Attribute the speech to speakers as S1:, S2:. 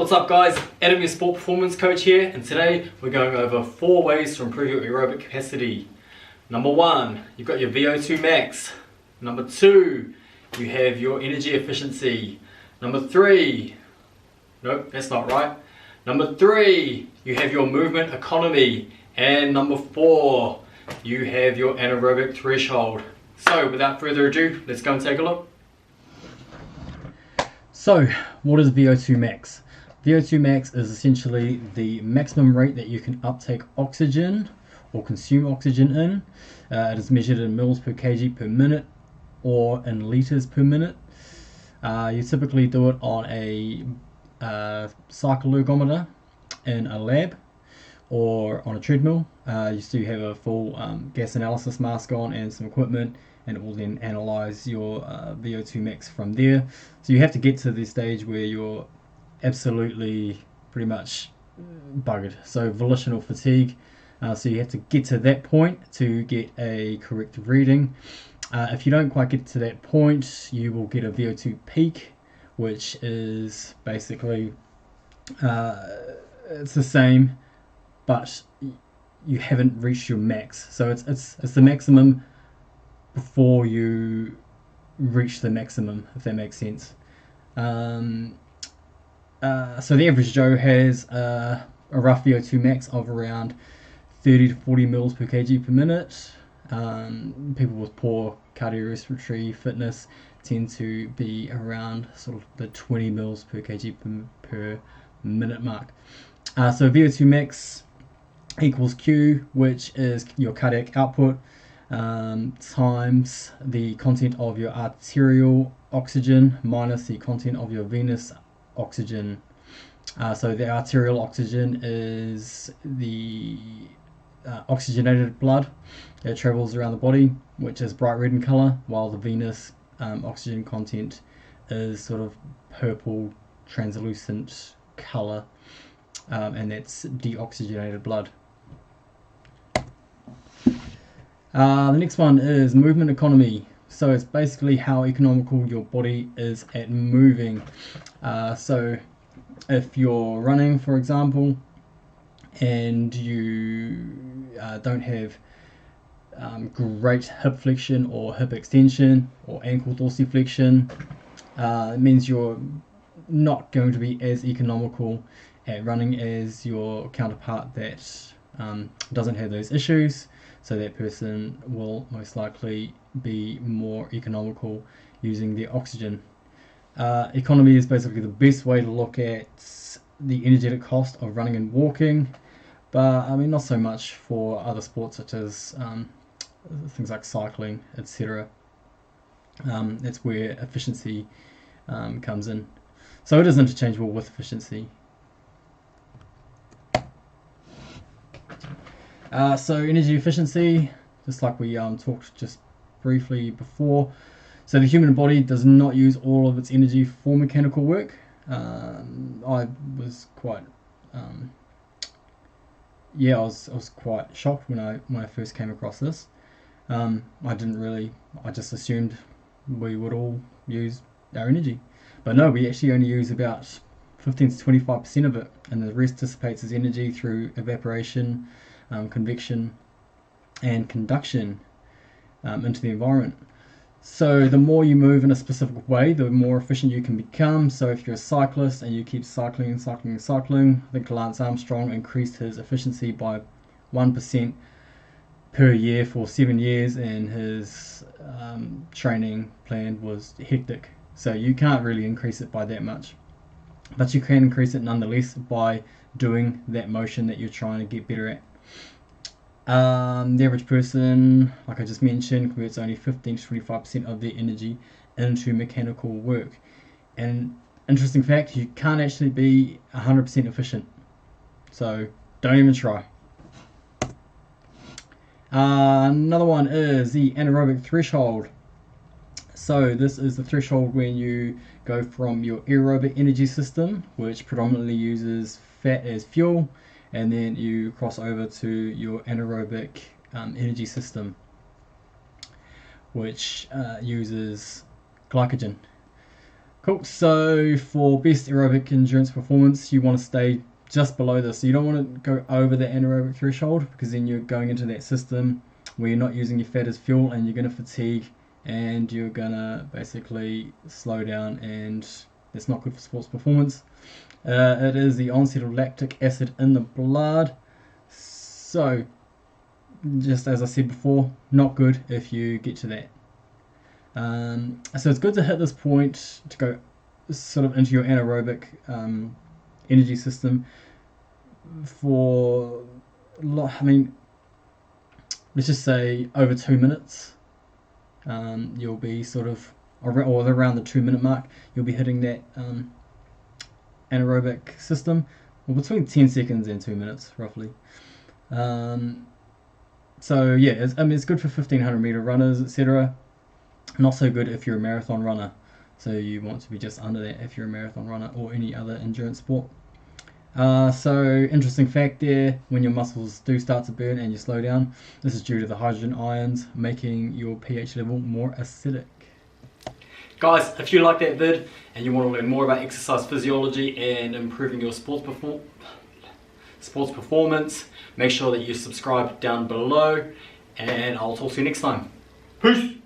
S1: What's up guys, Adam your sport performance coach here, and today we're going over 4 ways to improve your aerobic capacity. Number 1, you've got your VO2 Max. Number 2, you have your energy efficiency. Number 3, nope, that's not right. Number 3, you have your movement economy. And number 4, you have your anaerobic threshold. So without further ado, let's go and take a look. So what is VO2 Max? VO2 Max is essentially the maximum rate that you can uptake oxygen or consume oxygen in. It is measured in mils per kg per minute or in litres per minute. You typically do it on a cycle ergometer in a lab or on a treadmill. You still have a full gas analysis mask on and some equipment, and it will then analyze your VO2 max from there. So you have to get to the stage where you're absolutely pretty much buggered, so volitional fatigue. So you have to get to that point to get a correct reading. If you don't quite get to that point, you will get a VO2 peak, which is basically it's the same, but you haven't reached your max. So it's the maximum before you reach the maximum, if that makes sense. So the average Joe has a rough VO2 max of around 30 to 40 mils per kg per minute. People with poor cardiorespiratory fitness tend to be around sort of the 20 mils per kg per minute mark. So VO2 max equals Q, which is your cardiac output, times the content of your arterial oxygen minus the content of your venous oxygen. So the arterial oxygen is the oxygenated blood that travels around the body, which is bright red in color, while the venous oxygen content is sort of purple translucent color, and that's deoxygenated blood. The next one is movement economy. So it's basically how economical your body is at moving. So if you're running, for example, and you don't have great hip flexion or hip extension or ankle dorsiflexion, it means you're not going to be as economical at running as your counterpart that doesn't have those issues. So that person will most likely be more economical using their oxygen. Economy is basically the best way to look at the energetic cost of running and walking, but I mean not so much for other sports such as things like cycling, etc. That's where efficiency comes in. So it is interchangeable with efficiency. So energy efficiency, just like we talked just briefly before. So the human body does not use all of its energy for mechanical work. I was quite, I was quite shocked when I first came across this. I just assumed we would all use our energy, but no, we actually only use about 15 to 25% of it, and the rest dissipates as energy through evaporation, convection, and conduction into the environment. So the more you move in a specific way, the more efficient you can become. So if you're a cyclist and you keep cycling, I think Lance Armstrong increased his efficiency by 1% per year for 7 years, and his training plan was hectic. So you can't really increase it by that much, but you can increase it nonetheless by doing that motion that you're trying to get better at. The average person, like I just mentioned, converts only 15 to 25% of their energy into mechanical work. And interesting fact, you can't actually be 100% efficient. So don't even try. Another one is the anaerobic threshold. So this is the threshold when you go from your aerobic energy system, which predominantly uses fat as fuel, and then you cross over to your anaerobic energy system, which uses glycogen. Cool. So for best aerobic endurance performance, you want to stay just below this. So you don't want to go over the anaerobic threshold, because then you're going into that system where you're not using your fat as fuel, and you're going to fatigue, and you're going to basically slow down, and it's not good for sports performance. It is the onset of lactic acid in the blood. So, just as I said before, not good if you get to that. So it's good to hit this point to go sort of into your anaerobic energy system for, I mean, let's just say over 2 minutes. You'll be sort of, or around the 2 minute mark, you'll be hitting that anaerobic system, well, between 10 seconds and 2 minutes roughly. So yeah, it's good for 1500 meter runners, etc. Not so good if you're a marathon runner. So you want to be just under that if you're a marathon runner or any other endurance sport. So interesting fact there, when your muscles do start to burn and you slow down, this is due to the hydrogen ions making your pH level more acidic. Guys, if you like that vid and you want to learn more about exercise physiology and improving your sports performance, make sure that you subscribe down below, and I'll talk to you next time. Peace!